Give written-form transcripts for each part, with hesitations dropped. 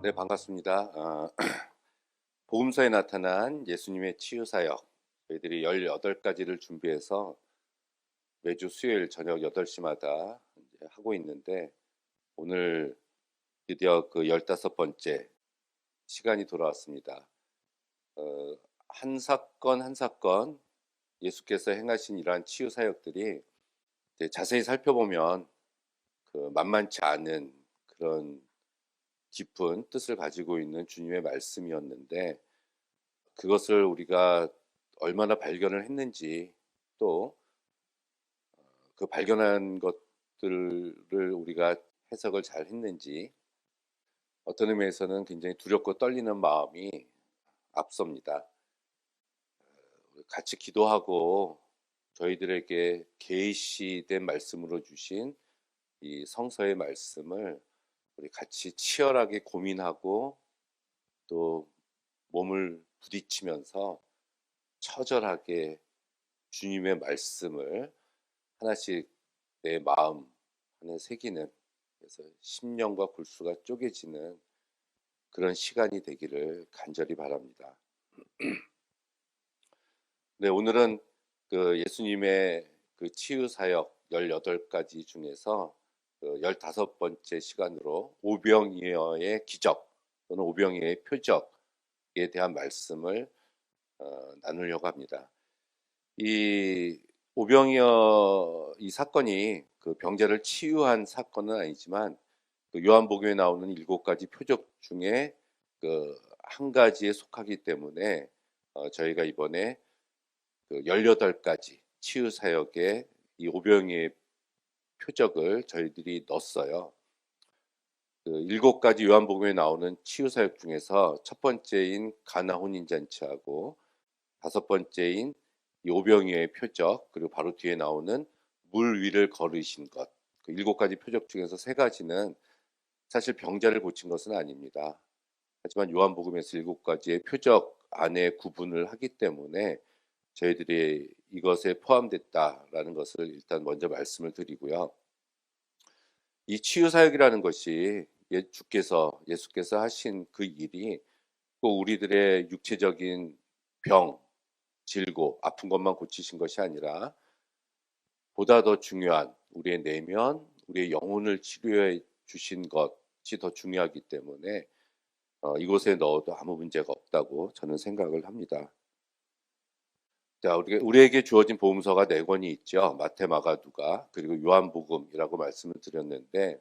네, 반갑습니다. 복음서에 나타난 예수님의 치유사역, 저희들이 18가지를 준비해서 매주 수요일 저녁 8시마다 하고 있는데, 오늘 드디어 그 15번째 시간이 돌아왔습니다. 한 사건 한 사건 예수께서 행하신 이러한 치유사역들이 자세히 살펴보면 그 만만치 않은 그런 깊은 뜻을 가지고 있는 주님의 말씀이었는데, 그것을 우리가 얼마나 발견을 했는지, 또 그 발견한 것들을 우리가 해석을 잘 했는지, 어떤 의미에서는 굉장히 두렵고 떨리는 마음이 앞섭니다. 같이 기도하고 저희들에게 계시된 말씀으로 주신 이 성서의 말씀을 우리 같이 치열하게 고민하고, 또 몸을 부딪히면서 처절하게 주님의 말씀을 하나씩 내 마음 안에 새기는, 그래서 심령과 골수가 쪼개지는 그런 시간이 되기를 간절히 바랍니다. 네, 오늘은 그 예수님의 그 치유 사역 18가지 중에서 그 15번째 시간으로 오병이어의 기적 또는 오병이어의 표적에 대한 말씀을 나누려고 합니다. 이 오병이어 이 사건이 그 병자를 치유한 사건은 아니지만, 그 요한복음에 나오는 7가지 표적 중에 그 한 가지에 속하기 때문에 저희가 이번에 그 18가지 치유 사역에 이 오병이의 표적을 저희들이 넣었어요. 그 7가지 요한복음에 나오는 치유 사역 중에서 첫 번째인 가나 혼인 잔치하고, 다섯 번째인 이 오병이어의 표적, 그리고 바로 뒤에 나오는 물 위를 걸으신 것, 그 7가지 표적 중에서 3가지는 사실 병자를 고친 것은 아닙니다. 하지만 요한복음에서 7가지의 표적 안에 구분을 하기 때문에 저희들이 이것에 포함됐다라는 것을 일단 먼저 말씀을 드리고요. 이 치유사역이라는 것이 예수께서 하신 그 일이 꼭 우리들의 육체적인 병, 질고 아픈 것만 고치신 것이 아니라, 보다 더 중요한 우리의 내면, 우리의 영혼을 치료해 주신 것이 더 중요하기 때문에 이곳에 넣어도 아무 문제가 없다고 저는 생각을 합니다. 자, 우리에게 주어진 복음서가 4권이 있죠. 마태, 마가, 누가, 그리고 요한복음이라고 말씀을 드렸는데,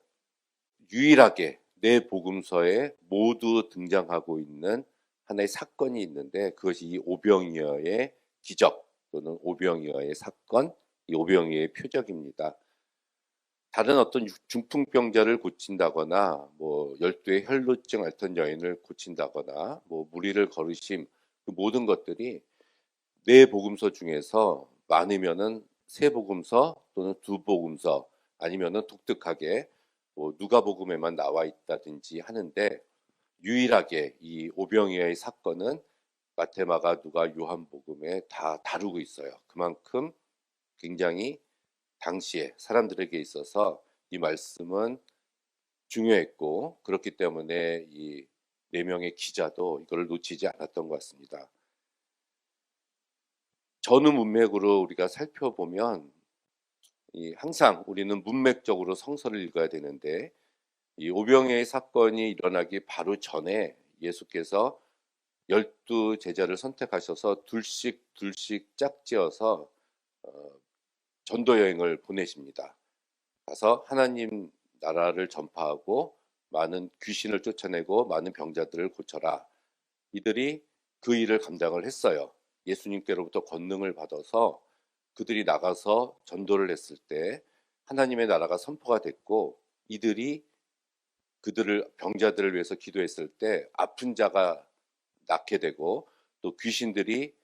유일하게 4복음서에 모두 등장하고 있는 하나의 사건이 있는데, 그것이 이 오병이어의 기적 또는 오병이어의 사건, 이 오병이어의 표적입니다. 다른 어떤 중풍병자를 고친다거나, 뭐 열두의 혈루증 앓던 여인을 고친다거나, 뭐 무리를 걸으심, 그 모든 것들이 4복음서 중에서 많으면은 3복음서 또는 2복음서, 아니면은 독특하게 뭐 누가복음에만 나와 있다든지 하는데, 유일하게 이 오병이어의 사건은 마태, 마가, 누가, 요한복음에 다 다루고 있어요. 그만큼 굉장히 당시에 사람들에게 있어서 이 말씀은 중요했고, 그렇기 때문에 이 4명의 기자도 이걸 놓치지 않았던 것 같습니다. 전후 문맥으로 우리가 살펴보면, 항상 우리는 문맥적으로 성서를 읽어야 되는데, 이 오병이어의 사건이 일어나기 바로 전에 예수께서 12제자를 선택하셔서 둘씩 둘씩 짝지어서 전도 여행을 보내십니다. 가서 하나님 나라를 전파하고 많은 귀신을 쫓아내고 많은 병자들을 고쳐라. 이들이 그 일을 감당을 했어요. 예수님께로부터 권능을 받아서 그들이 나가서 전도를 했을 때 하나님의 나라가 선포가 됐고, 이들이 그들을 병자들을 위해서 기도했을 때 아픈 자가 낫게 되고, 또 귀신들이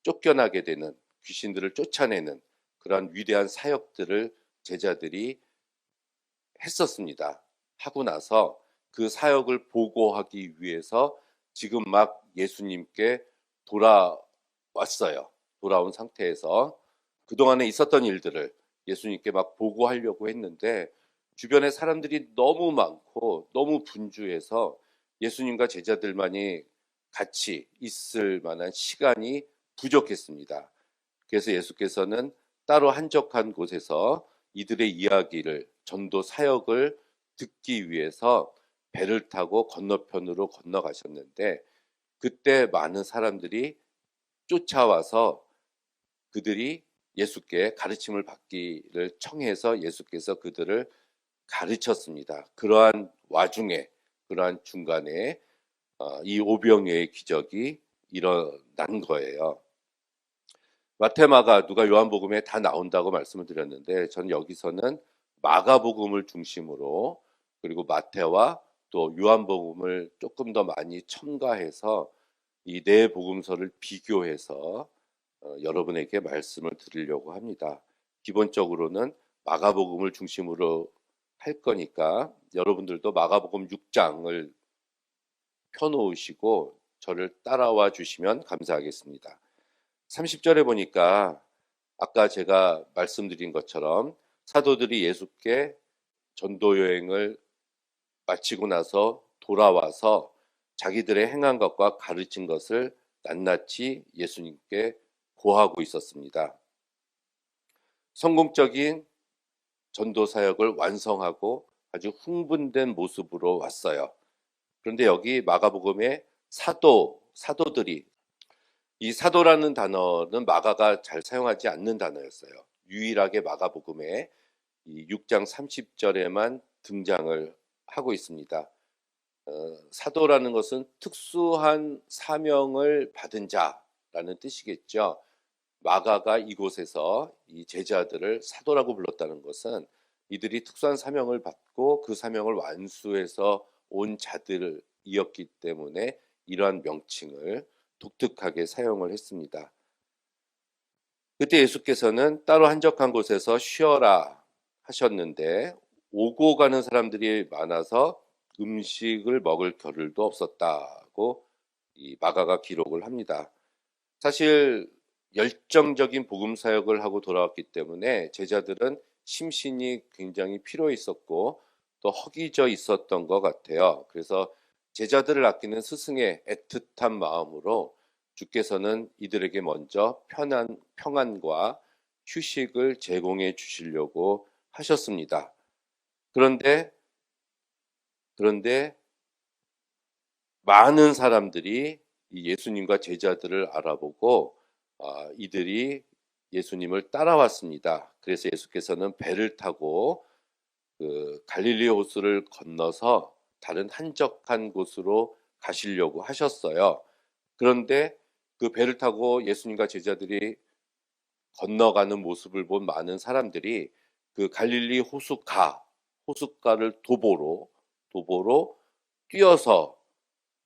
쫓겨나게 되는, 귀신들을 쫓아내는 그러한 위대한 사역들을 제자들이 했었습니다. 하고 나서 그 사역을 보고하기 위해서 지금 막 예수님께 돌아왔어요. 돌아온 상태에서 그동안에 있었던 일들을 예수님께 막 보고하려고 했는데, 주변에 사람들이 너무 많고 너무 분주해서 예수님과 제자들만이 같이 있을 만한 시간이 부족했습니다. 그래서 예수께서는 따로 한적한 곳에서 이들의 이야기를, 전도 사역을 듣기 위해서 배를 타고 건너편으로 건너가셨는데, 그때 많은 사람들이 쫓아와서 그들이 예수께 가르침을 받기를 청해서 예수께서 그들을 가르쳤습니다. 그러한 와중에, 그러한 중간에 이 오병이어의 기적이 일어난 거예요. 마태, 마가, 누가 요한복음에 다 나온다고 말씀을 드렸는데, 저는 여기서는 마가복음을 중심으로, 그리고 마태와 또 요한복음을 조금 더 많이 첨가해서 이 네 복음서를 비교해서 여러분에게 말씀을 드리려고 합니다. 기본적으로는 마가복음을 중심으로 할 거니까 여러분들도 마가복음 6장을 펴놓으시고 저를 따라와 주시면 감사하겠습니다. 30절에 보니까 아까 제가 말씀드린 것처럼 사도들이 예수께 전도 여행을 마치고 나서 돌아와서 자기들의 행한 것과 가르친 것을 낱낱이 예수님께 고하고 있었습니다. 성공적인 전도 사역을 완성하고 아주 흥분된 모습으로 왔어요. 그런데 여기 마가복음에 사도들이, 이 사도라는 단어는 마가가 잘 사용하지 않는 단어였어요. 유일하게 마가복음에 이 6장 30절에만 등장을 하고 있습니다. 사도라는 것은 특수한 사명을 받은 자라는 뜻이겠죠. 마가가 이곳에서 이 제자들을 사도라고 불렀다는 것은 이들이 특수한 사명을 받고 그 사명을 완수해서 온 자들이었기 때문에 이러한 명칭을 독특하게 사용을 했습니다. 그때 예수께서는 따로 한적한 곳에서 쉬어라 하셨는데 오고 가는 사람들이 많아서 음식을 먹을 겨를도 없었다고 이 마가가 기록을 합니다. 사실 열정적인 복음 사역을 하고 돌아왔기 때문에 제자들은 심신이 굉장히 피로 있었고 또 허기져 있었던 것 같아요. 그래서 제자들을 아끼는 스승의 애틋한 마음으로 주께서는 이들에게 먼저 평안과 휴식을 제공해 주시려고 하셨습니다. 그런데 많은 사람들이 예수님과 제자들을 알아보고 이들이 예수님을 따라왔습니다. 그래서 예수께서는 배를 타고 그 갈릴리 호수를 건너서 다른 한적한 곳으로 가시려고 하셨어요. 그런데 그 배를 타고 예수님과 제자들이 건너가는 모습을 본 많은 사람들이 그 갈릴리 호숫가를 도보로 뛰어서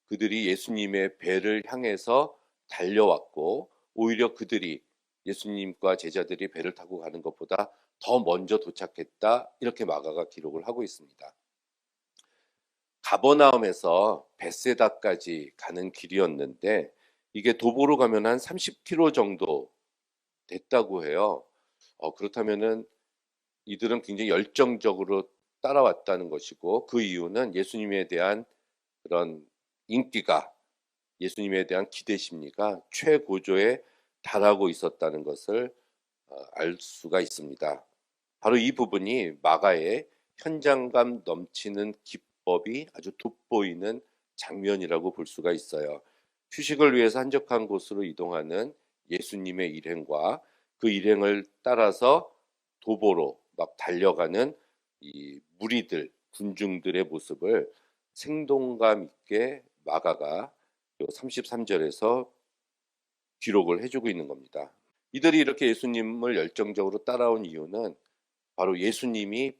그들이 예수님의 배를 향해서 달려왔고, 오히려 그들이 예수님과 제자들이 배를 타고 가는 것보다 더 먼저 도착했다, 이렇게 마가가 기록을 하고 있습니다. 가버나움에서 벳세다까지 가는 길이었는데 이게 도보로 가면 한 30km 정도 됐다고 해요. 그렇다면은 이들은 굉장히 열정적으로 따라왔다는 것이고, 그 이유는 예수님에 대한 그런 인기가, 예수님에 대한 기대 심리가 최고조에 달하고 있었다는 것을 알 수가 있습니다. 바로 이 부분이 마가의 현장감 넘치는 기법이 아주 돋보이는 장면이라고 볼 수가 있어요. 휴식을 위해서 한적한 곳으로 이동하는 예수님의 일행과 그 일행을 따라서 도보로 막 달려가는 이 무리들, 군중들의 모습을 생동감 있게 마가가 33절에서 기록을 해주고 있는 겁니다. 이들이 이렇게 예수님을 열정적으로 따라온 이유는 바로 예수님이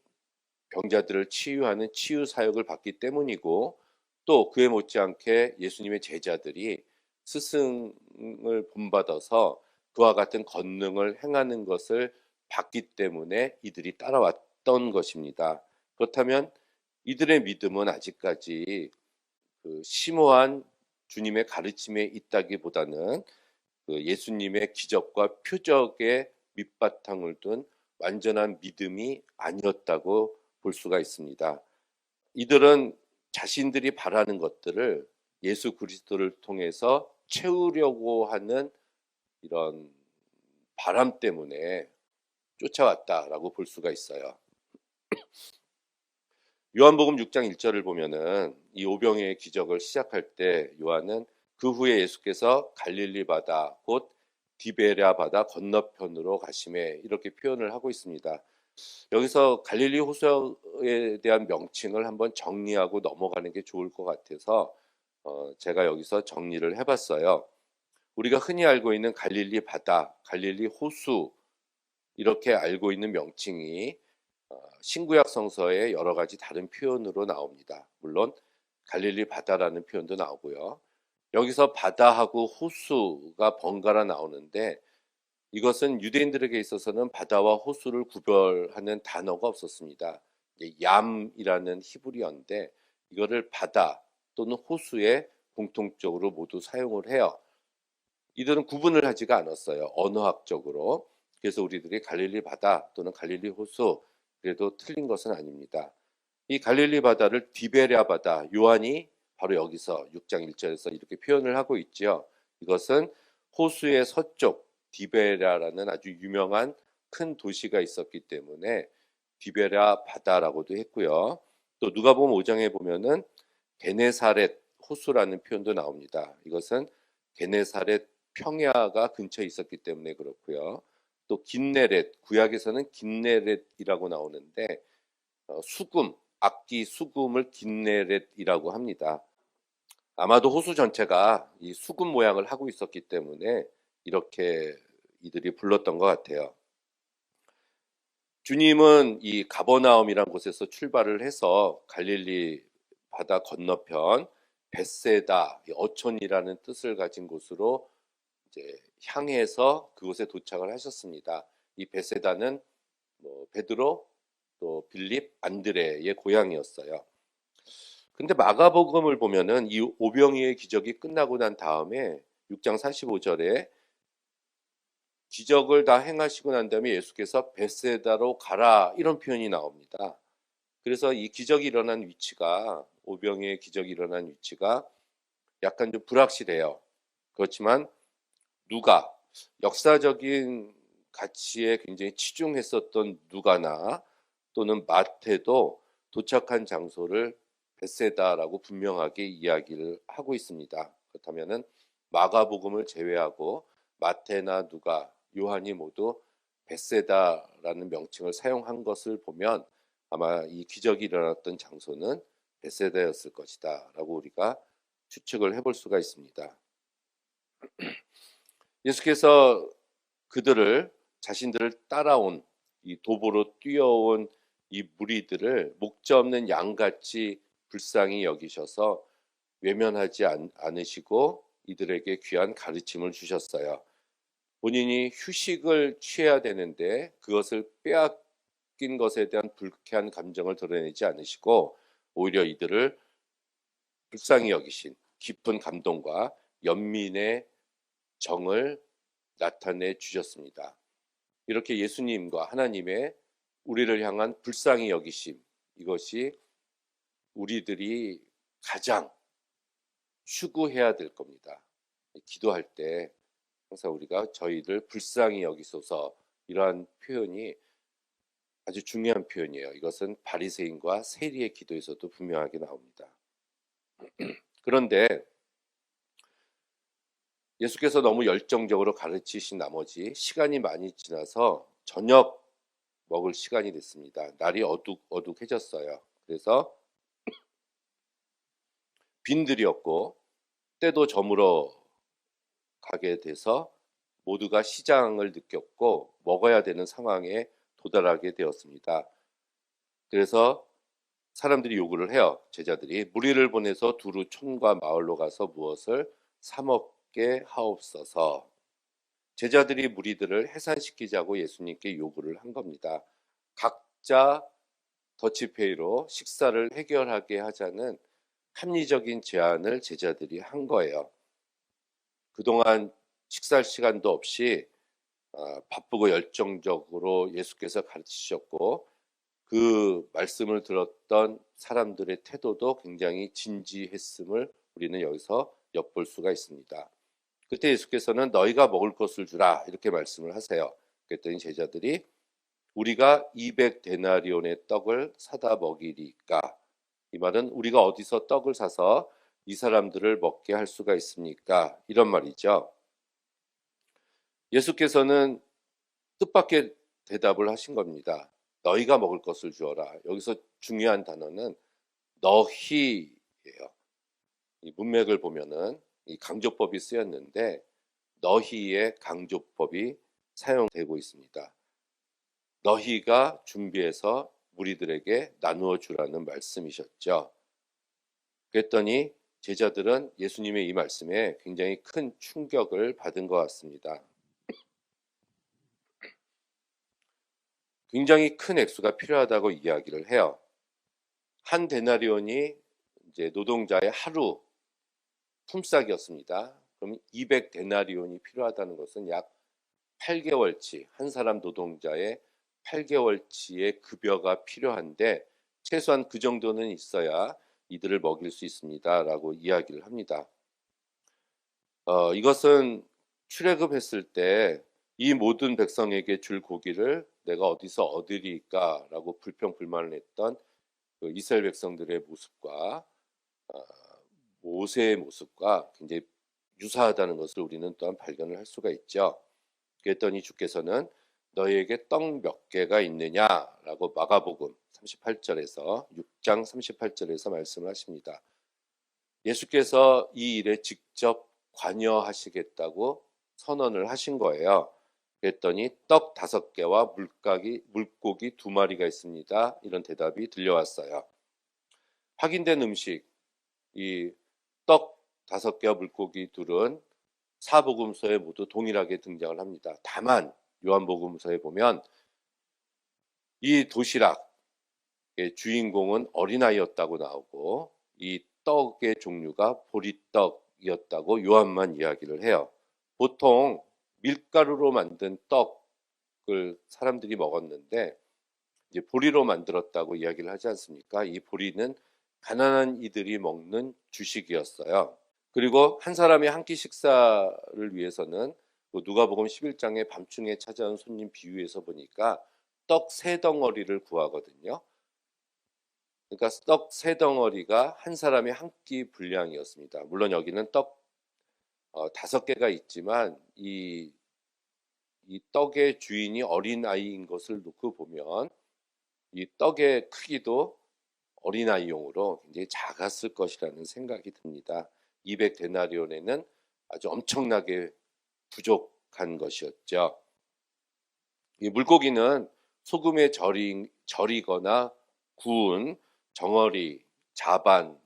병자들을 치유하는 치유 사역을 받기 때문이고, 또 그에 못지않게 예수님의 제자들이 스승을 본받아서 그와 같은 권능을 행하는 것을 봤기 때문에 이들이 따라왔던 것입니다. 그렇다면 이들의 믿음은 아직까지 그 심오한 주님의 가르침에 있다기보다는 그 예수님의 기적과 표적에 밑바탕을 둔 완전한 믿음이 아니었다고 볼 수가 있습니다. 이들은 자신들이 바라는 것들을 예수 그리스도를 통해서 채우려고 하는 이런 바람 때문에 쫓아왔다라고 볼 수가 있어요. 요한복음 6장 1절을 보면은 이 오병이의 기적을 시작할 때 요한은 그 후에 예수께서 갈릴리 바다 곧 디베랴 바다 건너편으로 가심에 이렇게 표현을 하고 있습니다. 여기서 갈릴리 호수에 대한 명칭을 한번 정리하고 넘어가는 게 좋을 것 같아서 제가 여기서 정리를 해봤어요. 우리가 흔히 알고 있는 갈릴리 바다, 갈릴리 호수 이렇게 알고 있는 명칭이 신구약 성서에 여러 가지 다른 표현으로 나옵니다. 물론 갈릴리 바다라는 표현도 나오고요. 여기서 바다하고 호수가 번갈아 나오는데 이것은 유대인들에게 있어서는 바다와 호수를 구별하는 단어가 없었습니다. 얌이라는 히브리어인데 이거를 바다 또는 호수에 공통적으로 모두 사용을 해요. 이들은 구분을 하지가 않았어요. 언어학적으로. 그래서 우리들이 갈릴리 바다 또는 갈릴리 호수 그래도 틀린 것은 아닙니다. 이 갈릴리 바다를 디베랴 바다, 요한이 바로 여기서 6장 1절에서 이렇게 표현을 하고 있지요. 이것은 호수의 서쪽 디베랴라는 아주 유명한 큰 도시가 있었기 때문에 디베랴 바다라고도 했고요. 또 누가복음 5장에 보면은 게네사렛 호수라는 표현도 나옵니다. 이것은 게네사렛 평야가 근처에 있었기 때문에 그렇고요. 또 긴네렛, 구약에서는 긴네렛이라고 나오는데 수금, 악기 수금을 긴네렛이라고 합니다. 아마도 호수 전체가 이 수금 모양을 하고 있었기 때문에 이렇게 이들이 불렀던 것 같아요. 주님은 이 가버나움이란 곳에서 출발을 해서 갈릴리 바다 건너편 벳세다, 어촌이라는 뜻을 가진 곳으로 이제 향해서 그곳에 도착을 하셨습니다. 이 벳세다는 베드로 또 빌립, 안드레의 고향이었어요. 근데 마가복음을 보면은 이 오병이의 기적이 끝나고 난 다음에 6장 45절에 기적을 다 행하시고 난 다음에 예수께서 벳세다로 가라 이런 표현이 나옵니다. 그래서 이 기적이 일어난 위치가 오병이의 기적이 일어난 위치가 약간 좀 불확실해요. 그렇지만 누가 역사적인 가치에 굉장히 치중했었던 누가나 또는 마태도 도착한 장소를 벳세다라고 분명하게 이야기를 하고 있습니다. 그렇다면은 마가복음을 제외하고 마태나 누가, 요한이 모두 벳세다라는 명칭을 사용한 것을 보면 아마 이 기적이 일어났던 장소는 벳세다였을 것이다라고 우리가 추측을 해볼 수가 있습니다. 예수께서 그들을 자신들을 따라온 이 도보로 뛰어온 이 무리들을 목자 없는 양같이 불쌍히 여기셔서 외면하지 않으시고 이들에게 귀한 가르침을 주셨어요. 본인이 휴식을 취해야 되는데 그것을 빼앗긴 것에 대한 불쾌한 감정을 드러내지 않으시고 오히려 이들을 불쌍히 여기신 깊은 감동과 연민의 정을 나타내 주셨습니다. 이렇게 예수님과 하나님의 우리를 향한 불쌍히 여기심, 이것이 우리들이 가장 추구해야 될 겁니다. 기도할 때 항상 우리가 저희를 불쌍히 여기소서 이러한 표현이 아주 중요한 표현이에요. 이것은 바리새인과 세리의 기도에서도 분명하게 나옵니다. 그런데 예수께서 너무 열정적으로 가르치신 나머지 시간이 많이 지나서 저녁 먹을 시간이 됐습니다. 날이 어둑어둑해졌어요. 그래서 빈들이었고 때도 저물어 가게 돼서 모두가 시장을 느꼈고 먹어야 되는 상황에 도달하게 되었습니다. 그래서 사람들이 요구를 해요. 제자들이 무리를 보내서 두루 촌과 마을로 가서 무엇을 사 먹게 하옵소서. 제자들이 무리들을 해산시키자고 예수님께 요구를 한 겁니다. 각자 더치페이로 식사를 해결하게 하자는 합리적인 제안을 제자들이 한 거예요. 그동안 식사 시간도 없이 바쁘고 열정적으로 예수께서 가르치셨고 그 말씀을 들었던 사람들의 태도도 굉장히 진지했음을 우리는 여기서 엿볼 수가 있습니다. 그때 예수께서는 너희가 먹을 것을 주라 이렇게 말씀을 하세요. 그랬더니 제자들이 우리가 200데나리온의 떡을 사다 먹이리까, 이 말은 우리가 어디서 떡을 사서 이 사람들을 먹게 할 수가 있습니까? 이런 말이죠. 예수께서는 뜻밖의 대답을 하신 겁니다. 너희가 먹을 것을 주어라. 여기서 중요한 단어는 너희예요. 이 문맥을 보면은 이 강조법이 쓰였는데 너희의 강조법이 사용되고 있습니다. 너희가 준비해서 무리들에게 나누어 주라는 말씀이셨죠. 그랬더니 제자들은 예수님의 이 말씀에 굉장히 큰 충격을 받은 것 같습니다. 굉장히 큰 액수가 필요하다고 이야기를 해요. 한 데나리온이 이제 노동자의 하루 품삯이었습니다. 그럼 200데나리온이 필요하다는 것은 약 8개월치, 한 사람 노동자의 8개월치의 급여가 필요한데 최소한 그 정도는 있어야 이들을 먹일 수 있습니다라고 이야기를 합니다. 이것은 출애굽했을 때 이 모든 백성에게 줄 고기를 내가 어디서 얻으리까라고 불평불만을 했던 그 이스라엘 백성들의 모습과 모세의 모습과 굉장히 유사하다는 것을 우리는 또한 발견을 할 수가 있죠. 그랬더니 주께서는 너희에게 떡 몇 개가 있느냐라고 마가복음 38절에서 6장 38절에서 말씀을 하십니다. 예수께서 이 일에 직접 관여하시겠다고 선언을 하신 거예요. 그랬더니 떡 5개와 물고기 2마리가 있습니다. 이런 대답이 들려왔어요. 확인된 음식, 이 떡 5개와 물고기 2은 사복음서에 모두 동일하게 등장을 합니다. 다만 요한복음서에 보면 이 도시락의 주인공은 어린아이였다고 나오고 이 떡의 종류가 보리떡이었다고 요한만 이야기를 해요. 보통 밀가루로 만든 떡을 사람들이 먹었는데 이제 보리로 만들었다고 이야기를 하지 않습니까? 이 보리는 가난한 이들이 먹는 주식이었어요. 그리고 한 사람이 한 끼 식사를 위해서는 누가복음 11장에 밤중에 찾아온 손님 비유에서 보니까 떡 3덩어리를 구하거든요. 그러니까 떡 3덩어리가 한 사람의 한 끼 분량이었습니다. 물론 여기는 떡 5개가 있지만 이 떡의 주인이 어린아이인 것을 놓고 보면 이 떡의 크기도 어린아이용으로 굉장히 작았을 것이라는 생각이 듭니다. 200데나리온에는 아주 엄청나게 부족한 것이었죠. 이 물고기는 소금에 절이거나 구운 정어리, 자반의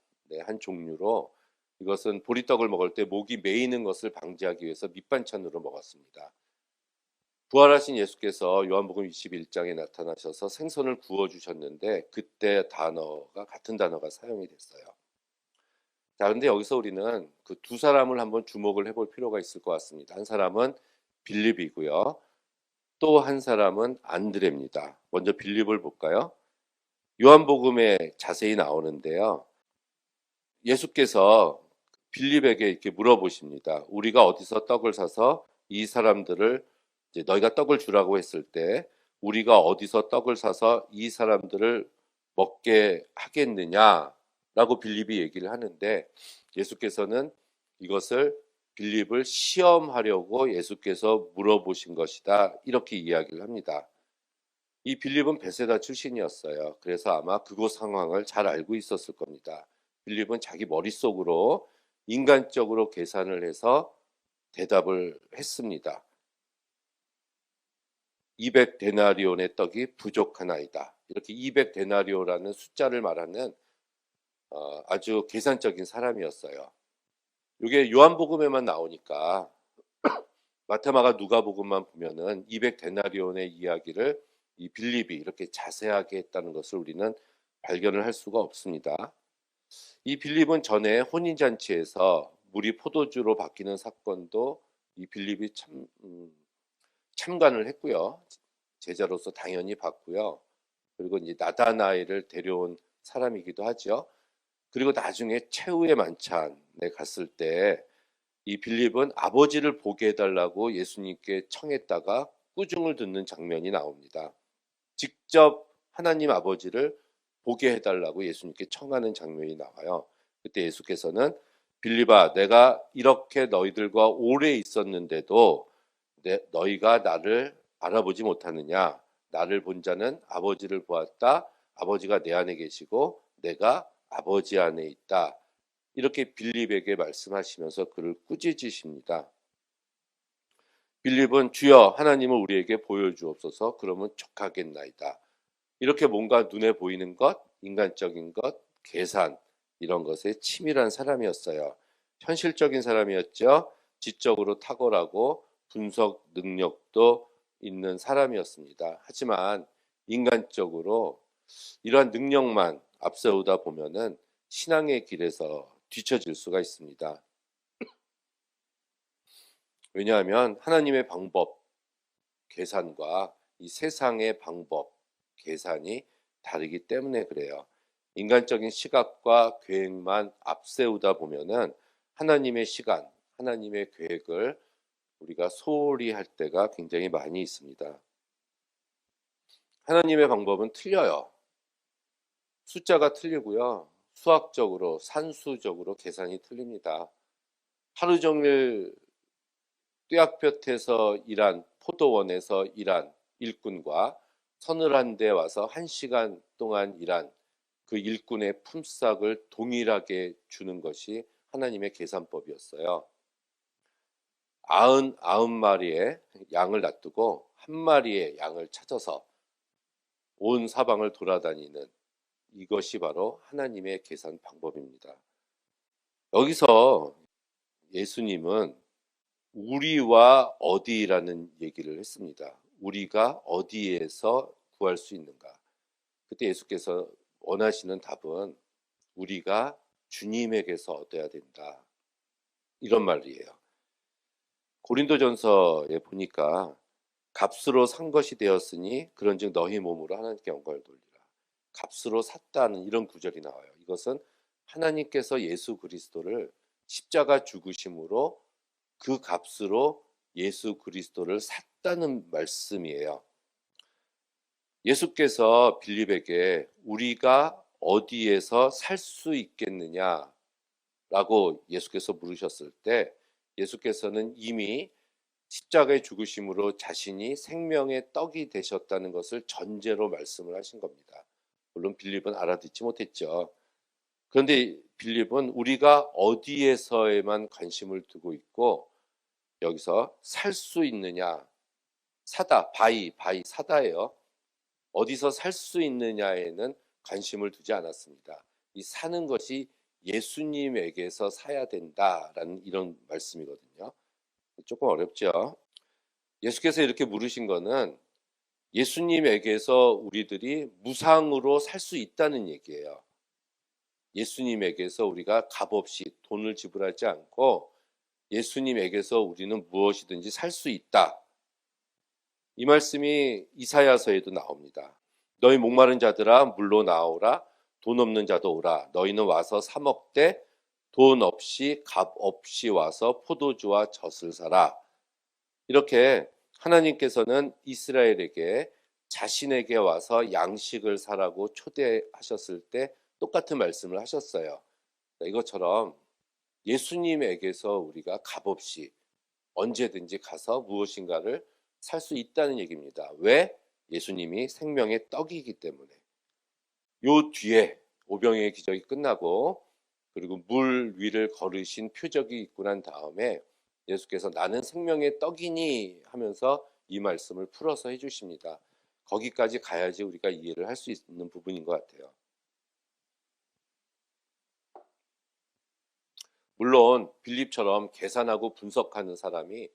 한 종류로 이것은 보리떡을 먹을 때 목이 메이는 것을 방지하기 위해서 밑반찬으로 먹었습니다. 부활하신 예수께서 요한복음 21장에 나타나셔서 생선을 구워주셨는데 그때 같은 단어가 사용이 됐어요. 자, 근데 여기서 우리는 그 2사람을 한번 주목을 해볼 필요가 있을 것 같습니다. 한 사람은 빌립이고요. 또 한 사람은 안드레입니다. 먼저 빌립을 볼까요? 요한복음에 자세히 나오는데요. 예수께서 빌립에게 이렇게 물어보십니다. 우리가 어디서 떡을 사서 이 사람들을 이제 너희가 떡을 주라고 했을 때 우리가 어디서 떡을 사서 이 사람들을 먹게 하겠느냐라고 빌립이 얘기를 하는데 예수께서는 이것을 빌립을 시험하려고 예수께서 물어보신 것이다 이렇게 이야기를 합니다. 이 빌립은 베세다 출신이었어요. 그래서 아마 그곳 상황을 잘 알고 있었을 겁니다. 빌립은 자기 머릿속으로 인간적으로 계산을 해서 대답을 했습니다. 200데나리온의 떡이 부족하나이다. 이렇게 200데나리온이라는 숫자를 말하는 아주 계산적인 사람이었어요. 이게 요한복음에만 나오니까 마태마가 누가복음만 보면은 200데나리온의 이야기를 이 빌립이 이렇게 자세하게 했다는 것을 우리는 발견을 할 수가 없습니다. 이 빌립은 전에 혼인잔치에서 물이 포도주로 바뀌는 사건도 이 빌립이 참관을 했고요. 제자로서 당연히 봤고요. 그리고 이제 나다나엘을 데려온 사람이기도 하죠. 그리고 나중에 최후의 만찬에 갔을 때 이 빌립은 아버지를 보게 해달라고 예수님께 청했다가 꾸중을 듣는 장면이 나옵니다. 직접 하나님 아버지를 보게 해달라고 예수님께 청하는 장면이 나와요. 그때 예수께서는 빌립아, 내가 이렇게 너희들과 오래 있었는데도 너희가 나를 알아보지 못하느냐? 나를 본 자는 아버지를 보았다. 아버지가 내 안에 계시고 내가 아버지 안에 있다. 이렇게 빌립에게 말씀하시면서 그를 꾸짖으십니다. 빌립은 주여 하나님을 우리에게 보여주옵소서. 그러면 족하겠나이다. 이렇게 뭔가 눈에 보이는 것, 인간적인 것, 계산 이런 것에 치밀한 사람이었어요. 현실적인 사람이었죠. 지적으로 탁월하고 분석 능력도 있는 사람이었습니다. 하지만 인간적으로 이러한 능력만 앞세우다 보면은 신앙의 길에서 뒤처질 수가 있습니다. 왜냐하면 하나님의 방법, 계산과 이 세상의 방법, 계산이 다르기 때문에 그래요. 인간적인 시각과 계획만 앞세우다 보면은 하나님의 시간, 하나님의 계획을 우리가 소홀히 할 때가 굉장히 많이 있습니다. 하나님의 방법은 틀려요. 숫자가 틀리고요. 수학적으로, 산수적으로 계산이 틀립니다. 하루 종일 뙤약볕에서 일한 포도원에서 일한 일꾼과 서늘한 데 와서 1시간 동안 일한 그 일꾼의 품삯을 동일하게 주는 것이 하나님의 계산법이었어요. 99마리의 양을 놔두고 한 마리의 양을 찾아서 온 사방을 돌아다니는 이것이 바로 하나님의 계산 방법입니다. 여기서 예수님은 우리와 어디라는 얘기를 했습니다. 우리가 어디에서 구할 수 있는가? 그때 예수께서 원하시는 답은 우리가 주님에게서 얻어야 된다. 이런 말이에요. 고린도전서에 보니까 값으로 산 것이 되었으니 그런즉 너희 몸으로 하나님께 영광을 돌리라. 값으로 샀다는 이런 구절이 나와요. 이것은 하나님께서 예수 그리스도를 십자가 죽으심으로 그 값으로 예수 그리스도를 샀다는 말씀이에요. 예수께서 빌립에게 우리가 어디에서 살 수 있겠느냐라고 예수께서 물으셨을 때 예수께서는 이미 십자가의 죽으심으로 자신이 생명의 떡이 되셨다는 것을 전제로 말씀을 하신 겁니다. 물론 빌립은 알아듣지 못했죠. 그런데 빌립은 우리가 어디에서에만 관심을 두고 있고 여기서 살 수 있느냐, 사다, 바이 사다예요. 어디서 살 수 있느냐에는 관심을 두지 않았습니다. 이 사는 것이 예수님에게서 사야 된다라는 이런 말씀이거든요. 조금 어렵죠. 예수께서 이렇게 물으신 거는 예수님에게서 우리들이 무상으로 살 수 있다는 얘기예요. 예수님에게서 우리가 값없이 돈을 지불하지 않고 예수님에게서 우리는 무엇이든지 살 수 있다. 이 말씀이 이사야서에도 나옵니다. 너희 목마른 자들아 물로 나오라. 돈 없는 자도 오라. 너희는 와서 사 먹되 돈 없이 값 없이 와서 포도주와 젖을 사라. 이렇게 하나님께서는 이스라엘에게 자신에게 와서 양식을 사라고 초대하셨을 때 똑같은 말씀을 하셨어요. 이것처럼 예수님에게서 우리가 값없이 언제든지 가서 무엇인가를 살 수 있다는 얘기입니다. 왜? 예수님이 생명의 떡이기 때문에. 요 뒤에 오병이의 기적이 끝나고 그리고 물 위를 걸으신 표적이 있고 난 다음에 예수께서 나는 생명의 떡이니 하면서 이 말씀을 풀어서 해주십니다. 거기까지 가야지 우리가 이해를 할 수 있는 부분인 것 같아요. 물론 빌립처럼 계산하고 분석하는 사람이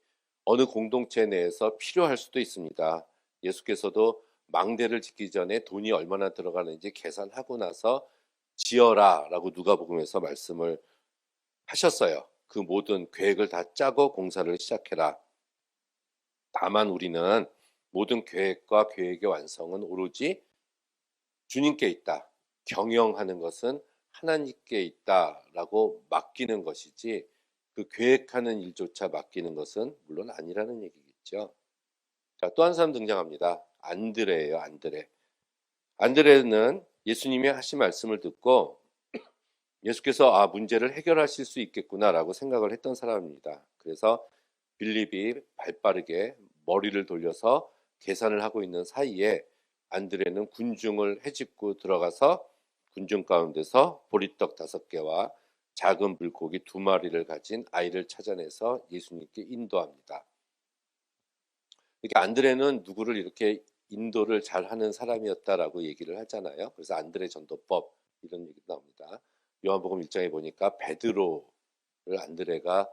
어느 공동체 내에서 필요할 수도 있습니다. 예수께서도 망대를 짓기 전에 돈이 얼마나 들어가는지 계산하고 나서 지어라 라고 누가복음에서 말씀을 하셨어요. 그 모든 계획을 다 짜고 공사를 시작해라. 다만 우리는 모든 계획과 계획의 완성은 오로지 주님께 있다. 경영하는 것은 하나님께 있다라고 맡기는 것이지 그 계획하는 일조차 맡기는 것은 물론 아니라는 얘기겠죠. 자, 또 한 사람 등장합니다. 안드레예요, 안드레. 안드레는 예수님이 하신 말씀을 듣고 예수께서 문제를 해결하실 수 있겠구나라고 생각을 했던 사람입니다. 그래서 빌립이 발빠르게 머리를 돌려서 계산을 하고 있는 사이에 안드레는 군중을 헤집고 들어가서 군중 가운데서 보리떡 5개와 작은 물고기 2마리를 가진 아이를 찾아내서 예수님께 인도합니다. 이렇게 안드레는 누구를 이렇게 인도를 잘하는 사람이었다라고 얘기를 하잖아요. 그래서 안드레 전도법 이런 얘기 나옵니다. 요한복음 1장에 보니까 베드로를 안드레가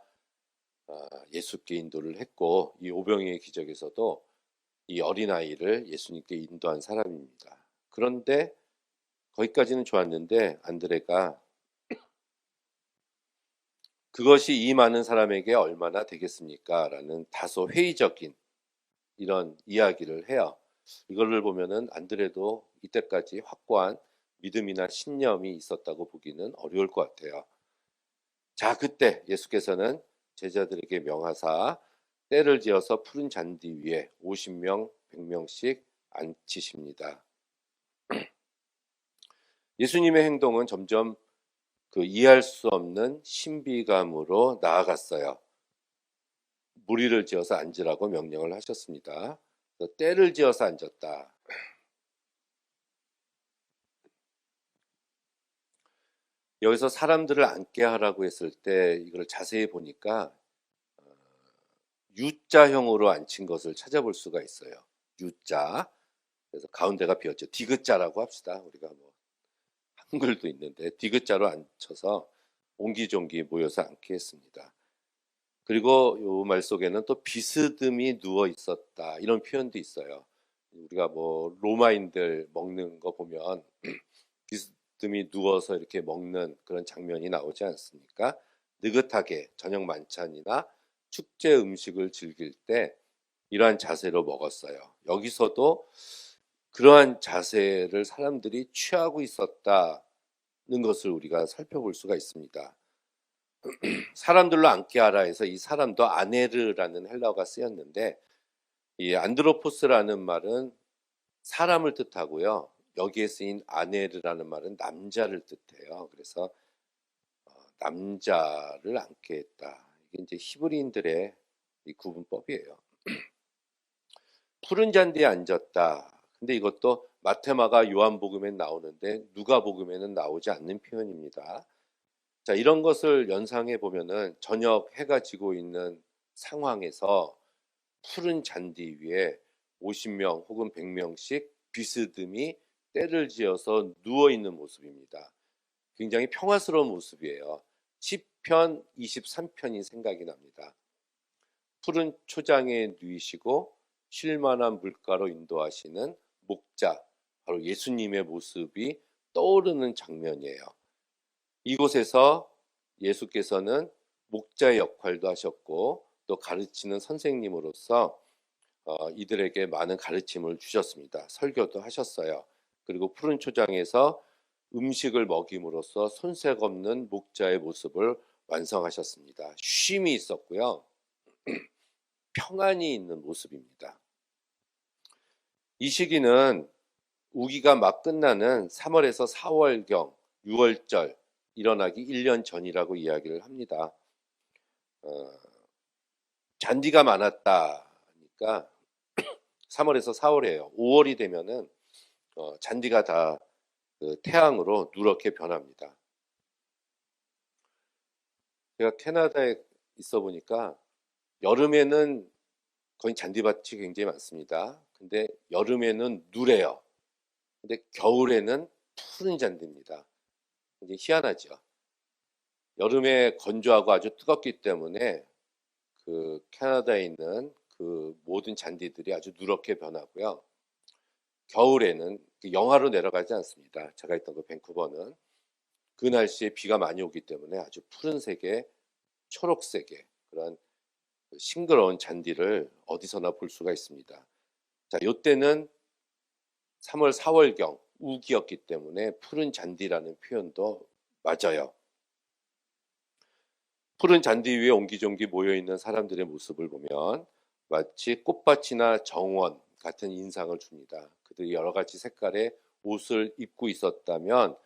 예수께 인도를 했고, 이 오병이의 기적에서도 이 어린아이를 예수님께 인도한 사람입니다. 그런데 거기까지는 좋았는데 안드레가 그것이 이 많은 사람에게 얼마나 되겠습니까? 라는 다소 회의적인 이런 이야기를 해요. 이거를 보면은 안드레도 이때까지 확고한 믿음이나 신념이 있었다고 보기는 어려울 것 같아요. 자, 그때 예수께서는 제자들에게 명하사 때를 지어서 푸른 잔디 위에 50명, 100명씩 앉히십니다. 예수님의 행동은 점점 이해할 수 없는 신비감으로 나아갔어요. 무리를 지어서 앉으라고 명령을 하셨습니다. 때를 지어서 앉았다. 여기서 사람들을 앉게 하라고 했을 때 이걸 자세히 보니까 U자형으로 앉힌 것을 찾아볼 수가 있어요. U자. 그래서 가운데가 비었죠. 디귿자라고 합시다. 우리가 뭐 한글도 있는데 디귿자로 앉혀서 옹기종기 모여서 앉게 했습니다. 그리고 요 말 속에는 또 비스듬히 누워 있었다 이런 표현도 있어요. 우리가 뭐 로마인들 먹는 거 보면 비스듬히 누워서 이렇게 먹는 그런 장면이 나오지 않습니까? 느긋하게 저녁 만찬이나 축제 음식을 즐길 때 이러한 자세로 먹었어요. 여기서도 그러한 자세를 사람들이 취하고 있었다는 것을 우리가 살펴볼 수가 있습니다. 사람들로 앉게 하라 해서 이 사람도 아네르라는 헬라어가 쓰였는데 이 안드로포스라는 말은 사람을 뜻하고요. 여기에 쓰인 아네르라는 말은 남자를 뜻해요. 그래서 남자를 앉게 했다. 이게 이제 히브리인들의 이 구분법이에요. 푸른 잔디에 앉았다. 근데 이것도 마테마가 요한복음엔 나오는데 누가복음에는 나오지 않는 표현입니다. 자, 이런 것을 연상해 보면은 저녁 해가 지고 있는 상황에서 푸른 잔디 위에 50명 혹은 100명씩 비스듬히 때를 지어서 누워 있는 모습입니다. 굉장히 평화스러운 모습이에요. 시편 23편이 생각이 납니다. 푸른 초장에 누이시고 쉴만한 물가로 인도하시는 목자, 바로 예수님의 모습이 떠오르는 장면이에요. 이곳에서 예수께서는 목자의 역할도 하셨고 또 가르치는 선생님으로서 이들에게 많은 가르침을 주셨습니다. 설교도 하셨어요. 그리고 푸른 초장에서 음식을 먹임으로써 손색 없는 목자의 모습을 완성하셨습니다. 쉼이 있었고요. 평안이 있는 모습입니다. 이 시기는 우기가 막 끝나는 3월에서 4월경 6월절 일어나기 1년 전이라고 이야기를 합니다. 잔디가 많았다니까 3월에서 4월이에요. 5월이 되면은 잔디가 다 태양으로 누렇게 변합니다. 제가 캐나다에 있어 보니까 여름에는 거의 잔디밭이 굉장히 많습니다. 근데 여름에는 누래요. 근데 겨울에는 푸른 잔디입니다. 굉장히 희한하죠. 여름에 건조하고 아주 뜨겁기 때문에 캐나다에 있는 모든 잔디들이 아주 누렇게 변하고요. 겨울에는 영하로 내려가지 않습니다. 제가 있던 밴쿠버는 그 날씨에 비가 많이 오기 때문에 아주 푸른색의 초록색의 그런 싱그러운 잔디를 어디서나 볼 수가 있습니다. 자, 요때는 3월, 4월경 우기였기 때문에 푸른 잔디라는 표현도 맞아요. 푸른 잔디 위에 옹기종기 모여있는 사람들의 모습을 보면 마치 꽃밭이나 정원 같은 인상을 줍니다. 그들이 여러 가지 색깔의 옷을 입고 있었다면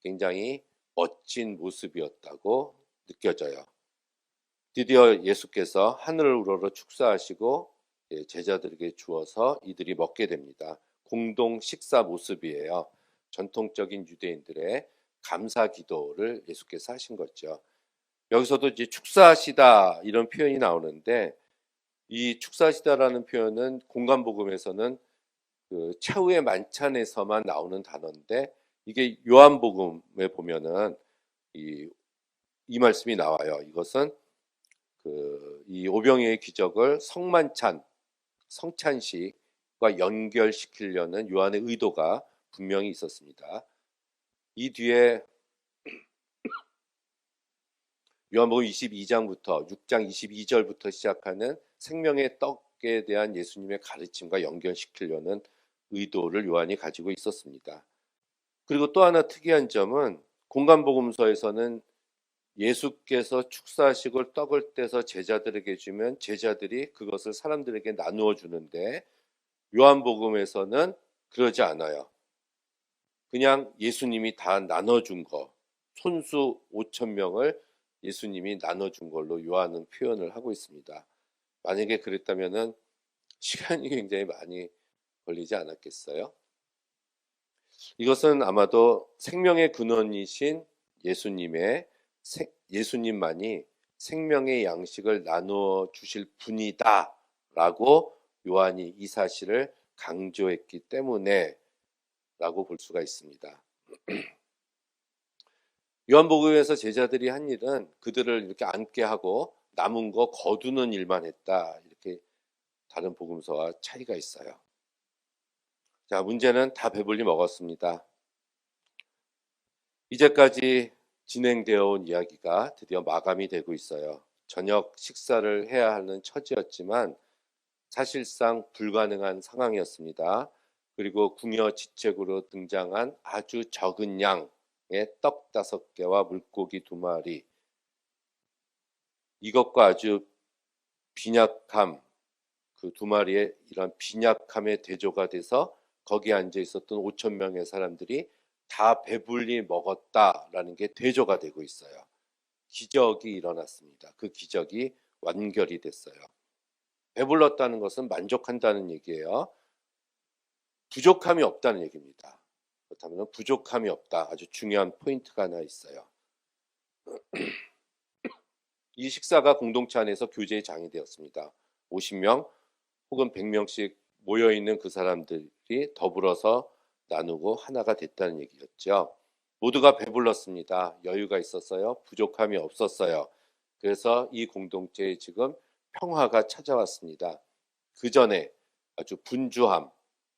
굉장히 멋진 모습이었다고 느껴져요. 드디어 예수께서 하늘을 우러러 축사하시고 제자들에게 주어서 이들이 먹게 됩니다. 공동 식사 모습이에요. 전통적인 유대인들의 감사 기도를 예수께서 하신 거죠. 여기서도 이제 축사하시다 이런 표현이 나오는데, 이 축사하시다라는 표현은 공간복음에서는 그 최후의 만찬에서만 나오는 단어인데, 이게 요한복음에 보면은 이 말씀이 나와요. 이것은 이 오병이의 기적을 성찬식과 연결시키려는 요한의 의도가 분명히 있었습니다. 이 뒤에 요한복음 22장부터 6장 22절부터 시작하는 생명의 떡에 대한 예수님의 가르침과 연결시키려는 의도를 요한이 가지고 있었습니다. 그리고 또 하나 특이한 점은 공간복음서에서는 예수께서 축사식을 떡을 떼서 제자들에게 주면 제자들이 그것을 사람들에게 나누어 주는데, 요한복음에서는 그러지 않아요. 그냥 예수님이 다 나눠준 거, 손수 5,000명을 예수님이 나눠준 걸로 요한은 표현을 하고 있습니다. 만약에 그랬다면은 시간이 굉장히 많이 걸리지 않았겠어요? 이것은 아마도 생명의 근원이신 예수님만이 생명의 양식을 나누어 주실 분이다 라고 요한이 이 사실을 강조했기 때문에 라고 볼 수가 있습니다. 요한복음에서 제자들이 한 일은 그들을 이렇게 앉게 하고 남은 거 거두는 일만 했다, 이렇게 다른 복음서와 차이가 있어요. 자, 문제는 다 배불리 먹었습니다. 이제까지 진행되어 온 이야기가 드디어 마감이 되고 있어요. 저녁 식사를 해야 하는 처지였지만 사실상 불가능한 상황이었습니다. 그리고 궁여지책으로 등장한 아주 적은 양의 떡 5개와 물고기 2마리, 이것과 아주 빈약함, 그 2마리의 이런 빈약함의 대조가 돼서 거기에 앉아 있었던 5,000명의 사람들이 다 배불리 먹었다라는 게 대조가 되고 있어요. 기적이 일어났습니다. 그 기적이 완결이 됐어요. 배불렀다는 것은 만족한다는 얘기예요. 부족함이 없다는 얘기입니다. 그렇다면 부족함이 없다, 아주 중요한 포인트가 하나 있어요. 이 식사가 공동체 안에서 교제의 장이 되었습니다. 50명 혹은 100명씩 모여있는 그 사람들이 더불어서 나누고 하나가 됐다는 얘기였죠. 모두가 배불렀습니다. 여유가 있었어요. 부족함이 없었어요. 그래서 이 공동체에 지금 평화가 찾아왔습니다. 그 전에 아주 분주함,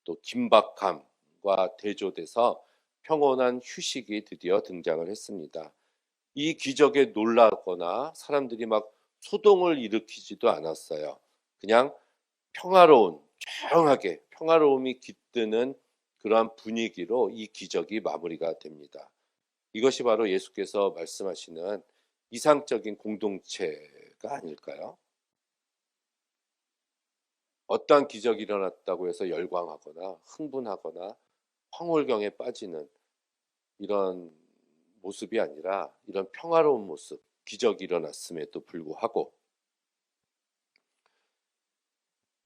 또 긴박함과 대조돼서 평온한 휴식이 드디어 등장을 했습니다. 이 기적에 놀라거나 사람들이 막 소동을 일으키지도 않았어요. 그냥 평화로운, 조용하게 평화로움이 깃드는 그러한 분위기로 이 기적이 마무리가 됩니다. 이것이 바로 예수께서 말씀하시는 이상적인 공동체가 아닐까요? 어떠한 기적이 일어났다고 해서 열광하거나 흥분하거나 황홀경에 빠지는 이런 모습이 아니라 이런 평화로운 모습, 기적이 일어났음에도 불구하고.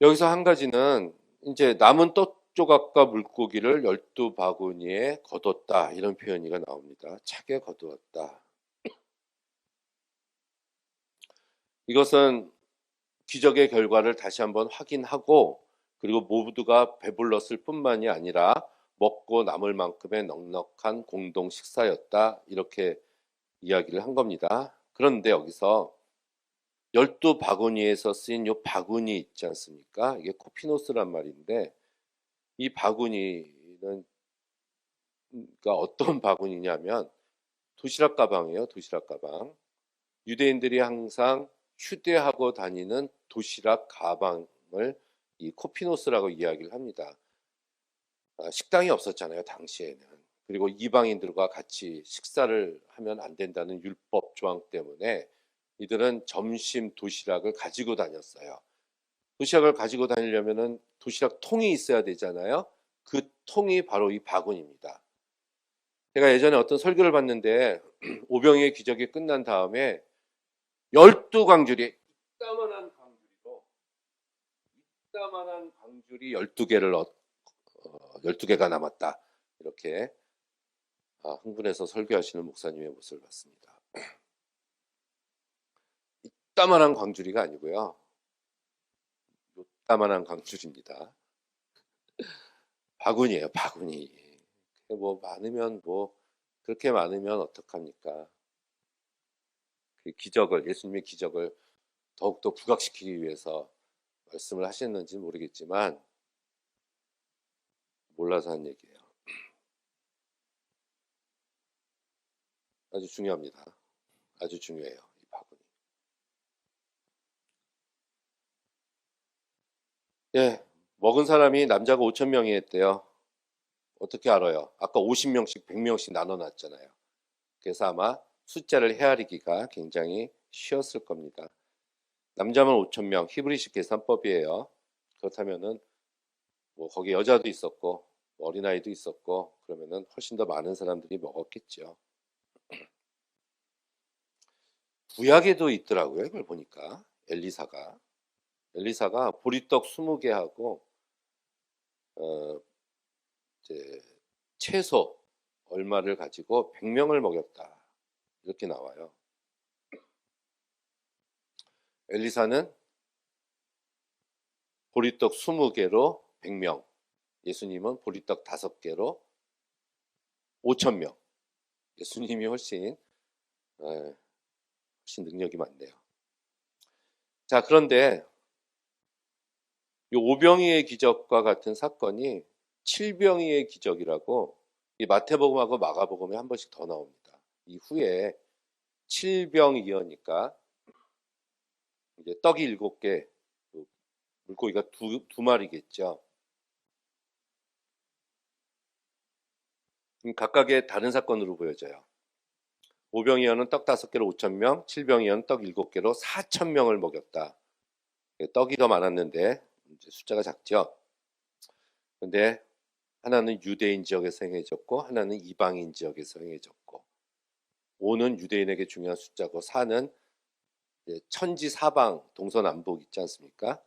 여기서 한 가지는 이제 남은 떡 조각과 물고기를 12바구니에 거뒀다, 이런 표현이 나옵니다. 차게 거두었다. 이것은 기적의 결과를 다시 한번 확인하고, 그리고 모두가 배불렀을 뿐만이 아니라 먹고 남을 만큼의 넉넉한 공동 식사였다, 이렇게 이야기를 한 겁니다. 그런데 여기서 12바구니에서 쓰인 요 바구니 있지 않습니까? 이게 코피노스란 말인데, 이 바구니는 그러니까 어떤 바구니냐면 도시락 가방이에요. 도시락 가방. 유대인들이 항상 휴대하고 다니는 도시락 가방을 이 코피노스라고 이야기를 합니다. 식당이 없었잖아요, 당시에는. 그리고 이방인들과 같이 식사를 하면 안 된다는 율법 조항 때문에 이들은 점심 도시락을 가지고 다녔어요. 도시락을 가지고 다니려면은 도시락 통이 있어야 되잖아요. 그 통이 바로 이 바구니입니다. 제가 예전에 어떤 설교를 봤는데 오병이의 기적이 끝난 다음에 12광줄이 이따만한 광줄이 12개를 12개가 남았다. 이렇게 흥분해서 설교하시는 목사님의 모습을 봤습니다. 이따만한 광주리가 아니고요. 요따만한 광주리입니다. 바구니예요, 바구니. 뭐 많으면 뭐 그렇게 많으면 어떡합니까? 그 기적을, 예수님의 기적을 더욱더 부각시키기 위해서 말씀을 하셨는지는 모르겠지만 몰라서 한 얘기예요. 아주 중요합니다. 아주 중요해요, 이 바구니. 예, 먹은 사람이 남자가 5,000명이 했대요. 어떻게 알아요? 아까 50명씩, 100명씩 나눠놨잖아요. 그래서 아마 숫자를 헤아리기가 굉장히 쉬웠을 겁니다. 남자만 5,000명, 히브리식 계산법이에요. 그렇다면은 뭐 거기 여자도 있었고 어린아이도 있었고 그러면은 훨씬 더 많은 사람들이 먹었겠죠. 구약에도 있더라고요. 이걸 보니까 엘리사가 보리떡 20개 하고 이제 채소 얼마를 가지고 100명을 먹였다. 이렇게 나와요. 엘리사는 보리떡 20개로 100명, 예수님은 보리떡 5개로 5,000명. 예수님이 훨씬 능력이 많네요. 자, 그런데 이 오병이의 기적과 같은 사건이 칠병이의 기적이라고 이 마태복음하고 마가복음에 한 번씩 더 나옵니다. 이후에 칠병이어니까 이제 떡이 7개, 물고기가 두 마리겠죠. 각각의 다른 사건으로 보여져요. 오병이어는 떡 5개로 5,000명, 칠병이어는 떡 7개로 4,000명을 먹였다. 떡이 더 많았는데 숫자가 작죠. 근데 하나는 유대인 지역에서 행해졌고 하나는 이방인 지역에서 행해졌고 5는 유대인에게 중요한 숫자고 4는 천지 사방 동서남북 있지 않습니까?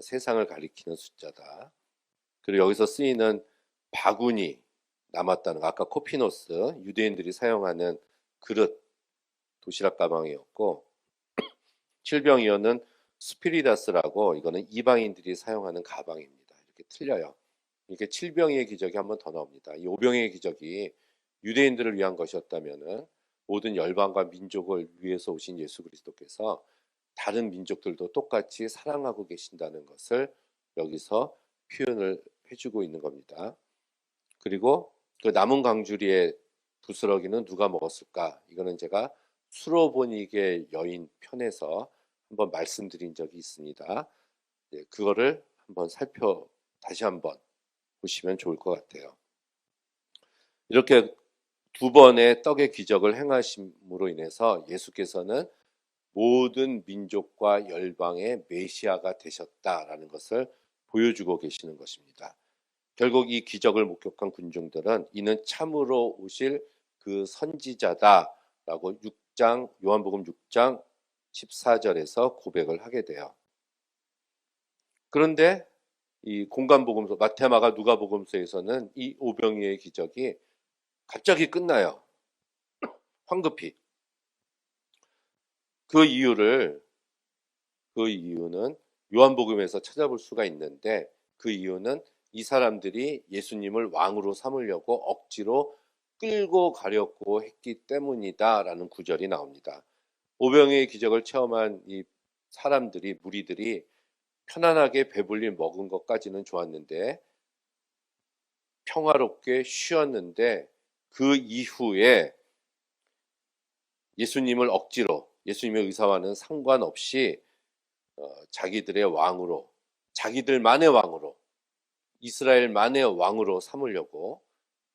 세상을 가리키는 숫자다. 그리고 여기서 쓰이는 바구니 남았다는 거, 아까 코피노스 유대인들이 사용하는 그릇 도시락 가방이었고 칠병이어는 스피리다스라고 이거는 이방인들이 사용하는 가방입니다. 이렇게 틀려요. 이렇게 칠병이의 기적이 한 번 더 나옵니다. 이 오병이의 기적이 유대인들을 위한 것이었다면은 모든 열방과 민족을 위해서 오신 예수 그리스도께서 다른 민족들도 똑같이 사랑하고 계신다는 것을 여기서 표현을 해주고 있는 겁니다. 그리고 그 남은 광주리의 부스러기는 누가 먹었을까? 이거는 제가 수로보니게 여인 편에서 한번 말씀드린 적이 있습니다. 그거를 한번 다시 한번 보시면 좋을 것 같아요. 이렇게 두 번의 떡의 기적을 행하심으로 인해서 예수께서는 모든 민족과 열방의 메시아가 되셨다라는 것을 보여주고 계시는 것입니다. 결국 이 기적을 목격한 군중들은 이는 참으로 오실 그 선지자다라고 요한복음 6장 14절에서 고백을 하게 돼요. 그런데 이 공간복음서 마태, 마가, 누가복음서에서는 이 오병이의 기적이 갑자기 끝나요. 황급히. 그 이유는 요한복음에서 찾아볼 수가 있는데 그 이유는 이 사람들이 예수님을 왕으로 삼으려고 억지로 끌고 가려고 했기 때문이다라는 구절이 나옵니다. 오병이의 기적을 체험한 이 사람들이, 무리들이 편안하게 배불리 먹은 것까지는 좋았는데 평화롭게 쉬었는데 그 이후에 예수님을 억지로, 예수님의 의사와는 상관없이 자기들의 왕으로, 자기들만의 왕으로, 이스라엘만의 왕으로 삼으려고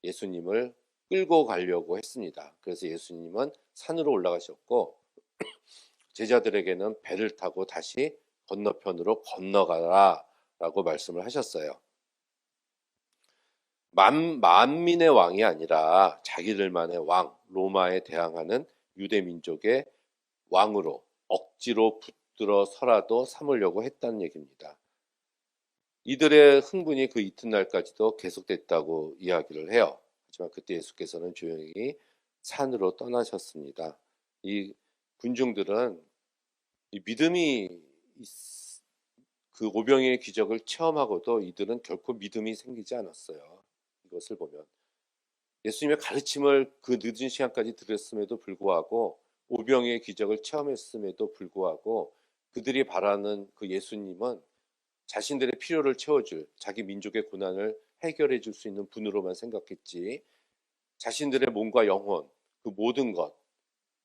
예수님을 끌고 가려고 했습니다. 그래서 예수님은 산으로 올라가셨고 제자들에게는 배를 타고 다시 건너편으로 건너가라 라고 말씀을 하셨어요. 만민의 왕이 아니라 자기들만의 왕, 로마에 대항하는 유대 민족의 왕으로 억지로 붙들어 서라도 삼으려고 했다는 얘기입니다. 이들의 흥분이 그 이튿날까지도 계속됐다고 이야기를 해요. 하지만 그때 예수께서는 조용히 산으로 떠나셨습니다. 이 군중들은 이 믿음이 그 오병이의 기적을 체험하고도 이들은 결코 믿음이 생기지 않았어요. 이것을 보면 예수님의 가르침을 그 늦은 시간까지 들었음에도 불구하고 오병이의 기적을 체험했음에도 불구하고 그들이 바라는 그 예수님은 자신들의 필요를 채워줄, 자기 민족의 고난을 해결해 줄 수 있는 분으로만 생각했지 자신들의 몸과 영혼, 그 모든 것,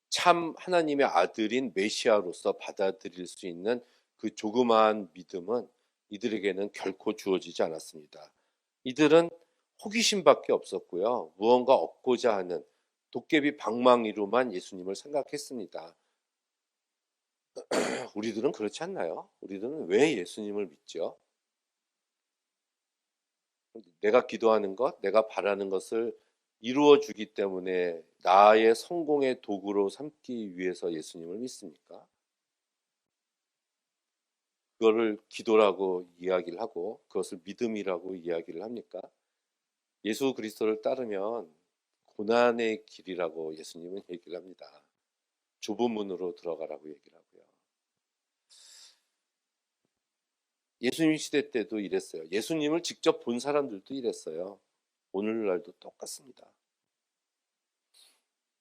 참 하나님의 아들인 메시아로서 받아들일 수 있는 그 조그마한 믿음은 이들에게는 결코 주어지지 않았습니다. 이들은 호기심밖에 없었고요. 무언가 얻고자 하는 도깨비 방망이로만 예수님을 생각했습니다. 우리들은 그렇지 않나요? 우리들은 왜 예수님을 믿죠? 내가 기도하는 것, 내가 바라는 것을 이루어 주기 때문에 나의 성공의 도구로 삼기 위해서 예수님을 믿습니까? 그거를 기도라고 이야기를 하고 그것을 믿음이라고 이야기를 합니까? 예수 그리스도를 따르면 고난의 길이라고 예수님은 얘기를 합니다. 좁은 문으로 들어가라고 얘기를 하고요. 예수님 시대 때도 이랬어요. 예수님을 직접 본 사람들도 이랬어요. 오늘날도 똑같습니다.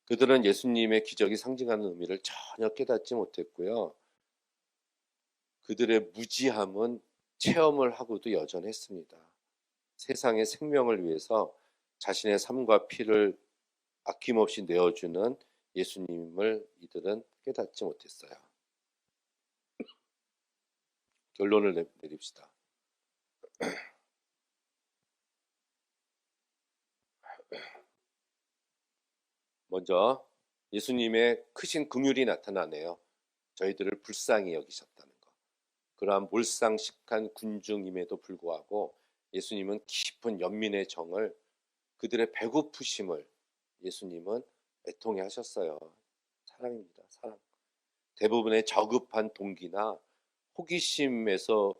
그들은 예수님의 기적이 상징하는 의미를 전혀 깨닫지 못했고요. 그들의 무지함은 체험을 하고도 여전했습니다. 세상의 생명을 위해서 자신의 삶과 피를 아낌없이 내어주는 예수님을 이들은 깨닫지 못했어요. 결론을 내립시다. 먼저 예수님의 크신 긍휼이 나타나네요. 저희들을 불쌍히 여기셨다는 것. 그러한 몰상식한 군중임에도 불구하고 예수님은 깊은 연민의 정을 그들의 배고프심을 예수님은 애통해 하셨어요. 사랑입니다. 사랑. 대부분의 저급한 동기나 호기심에서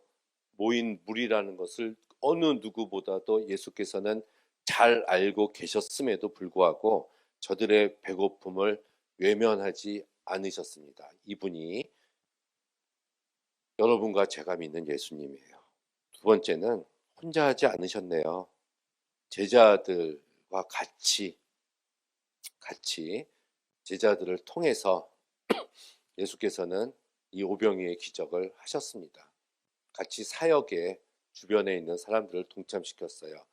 모인 무리라는 것을 어느 누구보다도 예수께서는 잘 알고 계셨음에도 불구하고 저들의 배고픔을 외면하지 않으셨습니다. 이분이 여러분과 제가 믿는 예수님이에요. 두 번째는 혼자 하지 않으셨네요. 제자들과 같이 제자들을 통해서 예수께서는 이 오병이의 기적을 하셨습니다. 같이 사역에 주변에 있는 사람들을 동참시켰어요.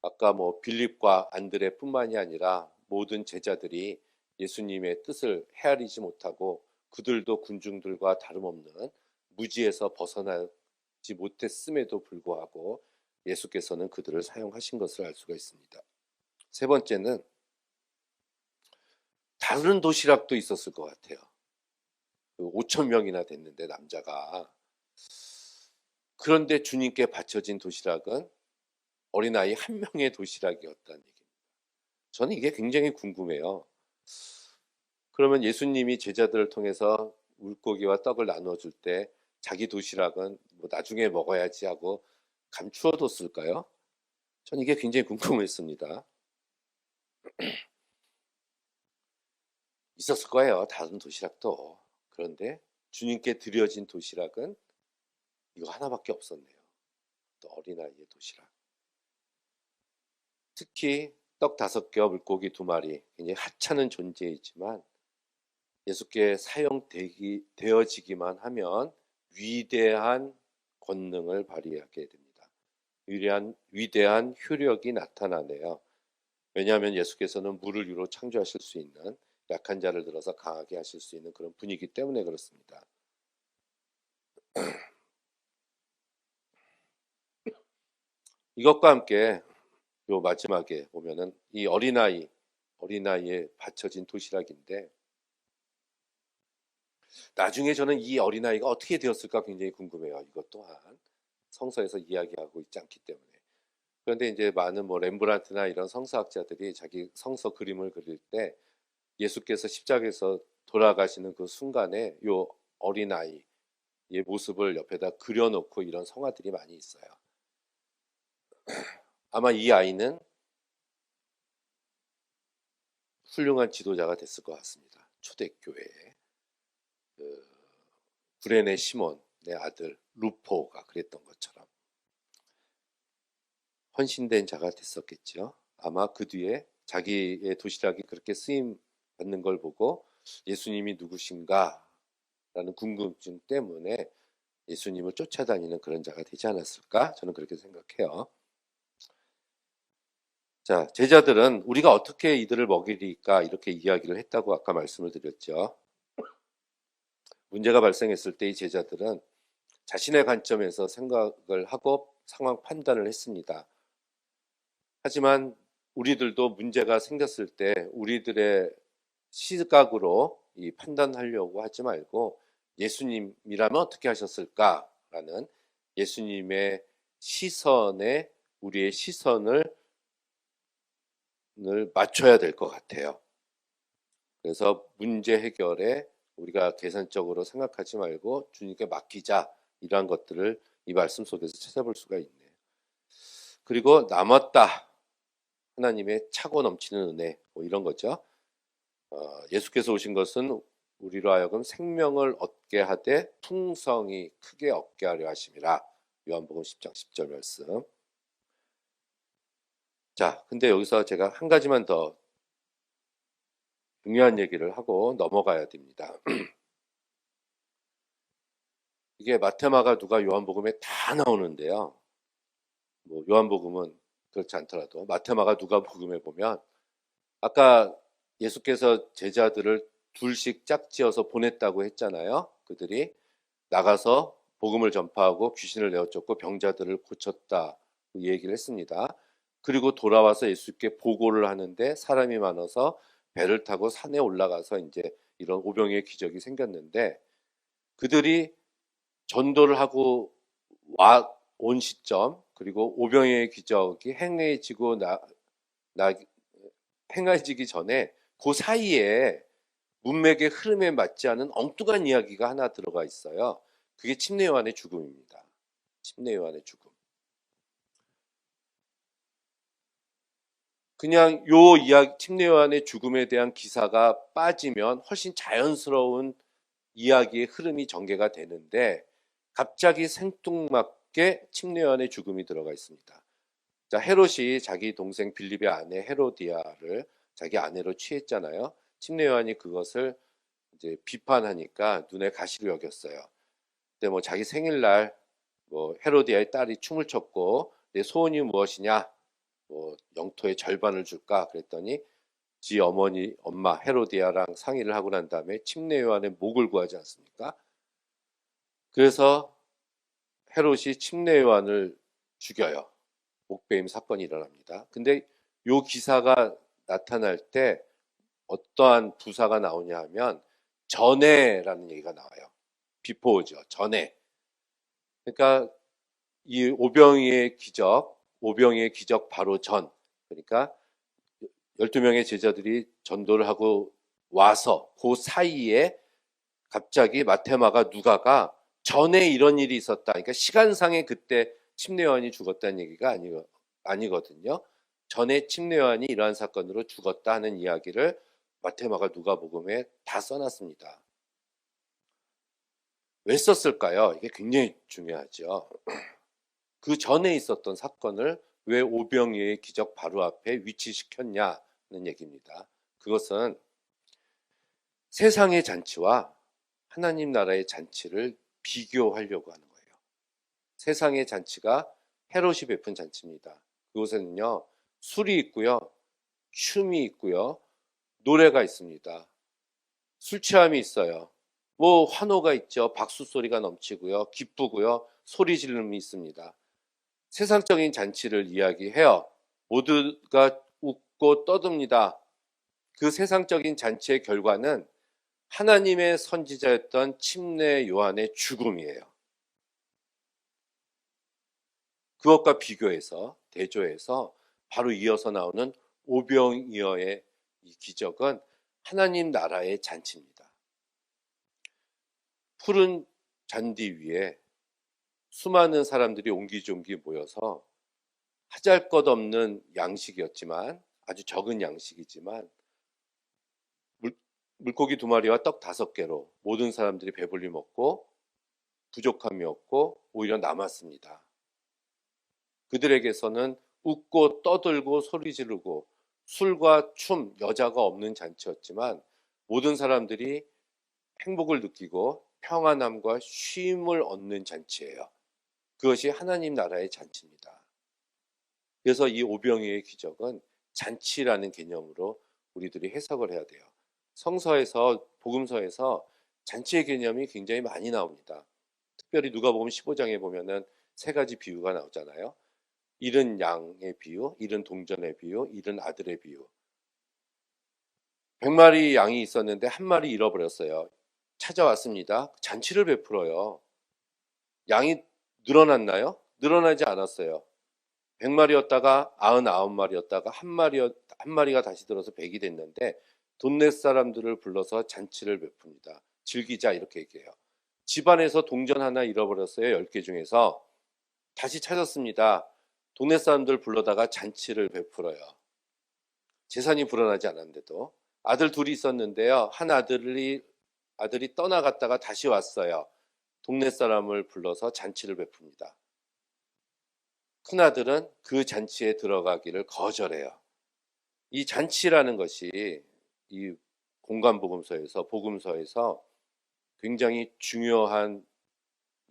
아까 빌립과 안드레뿐만이 아니라 모든 제자들이 예수님의 뜻을 헤아리지 못하고 그들도 군중들과 다름없는 무지에서 벗어나지 못했음에도 불구하고 예수께서는 그들을 사용하신 것을 알 수가 있습니다. 세 번째는 다른 도시락도 있었을 것 같아요. 5천 명이나 됐는데 남자가. 그런데 주님께 바쳐진 도시락은 어린아이 한 명의 도시락이었다는 얘기입니다. 저는 이게 굉장히 궁금해요. 그러면 예수님이 제자들을 통해서 물고기와 떡을 나눠줄 때 자기 도시락은 나중에 먹어야지 하고 감추어 뒀을까요? 전 이게 굉장히 궁금했습니다. 있었을 거예요. 다른 도시락도. 그런데 주님께 드려진 도시락은 이거 하나밖에 없었네요. 또 어린아이의 도시락. 특히 떡 5개와 물고기 2마리, 굉장히 하찮은 존재이지만 예수께 사용되어지기만 하면 위대한 권능을 발휘하게 됩니다. 위대한 효력이 나타나네요. 왜냐하면 예수께서는 물을 위로 창조하실 수 있는, 약한 자를 들어서 강하게 하실 수 있는 그런 분이기 때문에 그렇습니다. 이것과 함께 요 마지막에 보면은 이 어린아이에 바쳐진 도시락인데, 나중에 저는 이 어린아이가 어떻게 되었을까 굉장히 궁금해요. 이것 또한 성서에서 이야기하고 있지 않기 때문에. 그런데 이제 많은 뭐 렘브란트나 이런 성서학자들이 자기 성서 그림을 그릴 때 예수께서 십자가에서 돌아가시는 그 순간에 요 어린아이의 모습을 옆에다 그려놓고 이런 성화들이 많이 있어요. 아마 이 아이는 훌륭한 지도자가 됐을 것 같습니다. 초대교회에. 그 구레네 시몬의 아들 루포가 그랬던 것처럼 헌신된 자가 됐었겠죠. 아마 그 뒤에 자기의 도시락이 그렇게 쓰임 받는 걸 보고 예수님이 누구신가 라는 궁금증 때문에 예수님을 쫓아다니는 그런 자가 되지 않았을까? 저는 그렇게 생각해요. 자, 제자들은 우리가 어떻게 이들을 먹이리까 이렇게 이야기를 했다고 아까 말씀을 드렸죠. 문제가 발생했을 때 이 제자들은 자신의 관점에서 생각을 하고 상황 판단을 했습니다. 하지만 우리들도 문제가 생겼을 때 우리들의 시각으로 이 판단하려고 하지 말고 예수님이라면 어떻게 하셨을까라는 예수님의 시선에 우리의 시선을 맞춰야 될 것 같아요. 그래서 문제 해결에 우리가 계산적으로 생각하지 말고 주님께 맡기자, 이러한 것들을 이 말씀 속에서 찾아볼 수가 있네요. 그리고 남았다, 하나님의 차고 넘치는 은혜, 뭐 이런 거죠. 예수께서 오신 것은 우리로 하여금 생명을 얻게 하되 풍성이 크게 얻게 하려 하심이라. 요한복음 10장 10절 말씀. 자, 근데 여기서 제가 한 가지만 더 중요한 얘기를 하고 넘어가야 됩니다. 이게 마테마가 누가 요한복음에 다 나오는데요. 뭐 요한복음은 그렇지 않더라도 마테마가 누가복음에 보면 아까 예수께서 제자들을 둘씩 짝지어서 보냈다고 했잖아요. 그들이 나가서 복음을 전파하고 귀신을 내어쫓고 병자들을 고쳤다, 그 얘기를 했습니다. 그리고 돌아와서 예수께 보고를 하는데 사람이 많아서 배를 타고 산에 올라가서 이제 이런 오병이의 기적이 생겼는데, 그들이 전도를 하고 온 시점, 그리고 오병이의 기적이 행해지기 전에 그 사이에 문맥의 흐름에 맞지 않은 엉뚱한 이야기가 하나 들어가 있어요. 그게 침례 요한의 죽음입니다. 침례 요한의 죽음. 그냥 요 이야기, 침례 요한의 죽음에 대한 기사가 빠지면 훨씬 자연스러운 이야기의 흐름이 전개가 되는데, 갑자기 생뚱맞게 침례 요한의 죽음이 들어가 있습니다. 자, 헤롯이 자기 동생 빌립의 아내 헤로디아를 자기 아내로 취했잖아요. 침례 요한이 그것을 이제 비판하니까 눈에 가시로 여겼어요. 근데 뭐 자기 생일날 뭐 헤로디아의 딸이 춤을 췄고 내 소원이 무엇이냐, 뭐 영토의 절반을 줄까 그랬더니 지 엄마 헤로디아랑 상의를 하고 난 다음에 침례 요한의 목을 구하지 않습니까? 그래서 헤롯이 침례 요한을 죽여요. 목베임 사건이 일어납니다. 근데 요 기사가 나타날 때 어떠한 부사가 나오냐 하면 전에라는 얘기가 나와요. 비포죠. 전에. 그러니까 이 오병이의 기적 바로 전. 그러니까 12명의 제자들이 전도를 하고 와서 그 사이에 갑자기 마테마가 누가가 전에 이런 일이 있었다. 그러니까 시간상에 그때 침례 요한이 죽었다는 얘기가 아니거든요. 전에 침례 요한이 이러한 사건으로 죽었다 하는 이야기를 마테마가 누가복음에 다 써놨습니다. 왜 썼을까요? 이게 굉장히 중요하죠. 그 전에 있었던 사건을 왜 오병이의 기적 바로 앞에 위치시켰냐는 얘기입니다. 그것은 세상의 잔치와 하나님 나라의 잔치를 비교하려고 하는 거예요. 세상의 잔치가 헤롯이 베푼 잔치입니다. 그곳에는요, 술이 있고요, 춤이 있고요, 노래가 있습니다. 술 취함이 있어요. 뭐 환호가 있죠. 박수 소리가 넘치고요, 기쁘고요, 소리 지름이 있습니다. 세상적인 잔치를 이야기해요. 모두가 웃고 떠듭니다. 그 세상적인 잔치의 결과는 하나님의 선지자였던 침례 요한의 죽음이에요. 그것과 비교해서 대조해서 바로 이어서 나오는 오병이어의 이 기적은 하나님 나라의 잔치입니다. 푸른 잔디 위에 수많은 사람들이 옹기종기 모여서 하잘것없는 양식이었지만, 아주 적은 양식이지만 물고기 2마리와 떡 5개로 모든 사람들이 배불리 먹고 부족함이 없고 오히려 남았습니다. 그들에게서는 웃고 떠들고 소리 지르고 술과 춤, 여자가 없는 잔치였지만 모든 사람들이 행복을 느끼고 평안함과 쉼을 얻는 잔치예요. 그것이 하나님 나라의 잔치입니다. 그래서 이 오병이어의 기적은 잔치라는 개념으로 우리들이 해석을 해야 돼요. 성서에서, 복음서에서 잔치의 개념이 굉장히 많이 나옵니다. 특별히 누가복음 15장에 보면은 3가지 비유가 나오잖아요. 잃은 양의 비유, 잃은 동전의 비유, 잃은 아들의 비유. 100마리 양이 있었는데 1마리 잃어버렸어요. 찾아왔습니다. 잔치를 베풀어요. 양이 늘어났나요? 늘어나지 않았어요. 100마리였다가 99마리였다가 한 마리가 다시 들어서 100이 됐는데 돈 낼 사람들을 불러서 잔치를 베풉니다. 즐기자 이렇게 얘기해요. 집안에서 동전 하나 잃어버렸어요. 10개 중에서. 다시 찾았습니다. 동네 사람들 불러다가 잔치를 베풀어요. 재산이 불어나지 않았는데도. 아들 2이 있었는데요. 한 아들이 떠나갔다가 다시 왔어요. 동네 사람을 불러서 잔치를 베풉니다. 큰아들은 그 잔치에 들어가기를 거절해요. 이 잔치라는 것이 이 공간복음서에서, 복음서에서 굉장히 중요한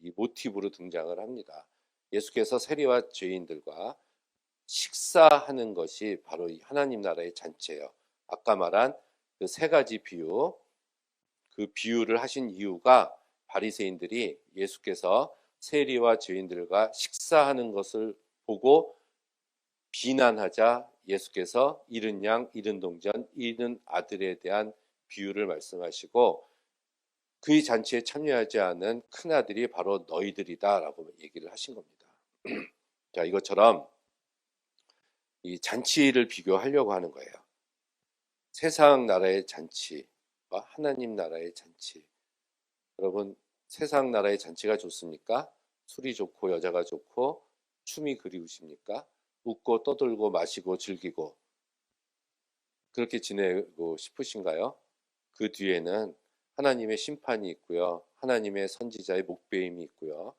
이 모티브로 등장을 합니다. 예수께서 세리와 죄인들과 식사하는 것이 바로 이 하나님 나라의 잔치예요. 아까 말한 그 3가지 비유, 그 비유를 하신 이유가 바리새인들이 예수께서 세리와 죄인들과 식사하는 것을 보고 비난하자 예수께서 잃은 양, 잃은 동전, 잃은 아들에 대한 비유를 말씀하시고 그 잔치에 참여하지 않은 큰아들이 바로 너희들이다 라고 얘기를 하신 겁니다. 자, 이것처럼 이 잔치를 비교하려고 하는 거예요. 세상 나라의 잔치와 하나님 나라의 잔치. 여러분, 세상 나라의 잔치가 좋습니까? 술이 좋고 여자가 좋고 춤이 그리우십니까? 웃고 떠들고 마시고 즐기고 그렇게 지내고 싶으신가요? 그 뒤에는 하나님의 심판이 있고요. 하나님의 선지자의 목베임이 있고요.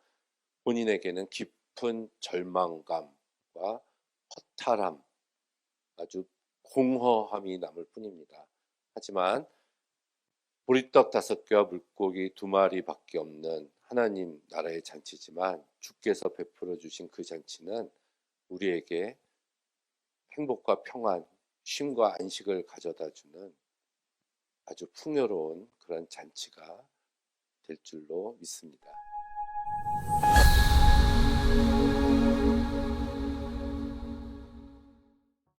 본인에게는 깊은 절망감과 허탈함, 아주 공허함이 남을 뿐입니다. 하지만 보리떡 5개와 물고기 2마리밖에 없는 하나님 나라의 잔치지만 주께서 베풀어 주신 그 잔치는 우리에게 행복과 평안, 쉼과 안식을 가져다 주는 아주 풍요로운 그런 잔치가 될 줄로 믿습니다.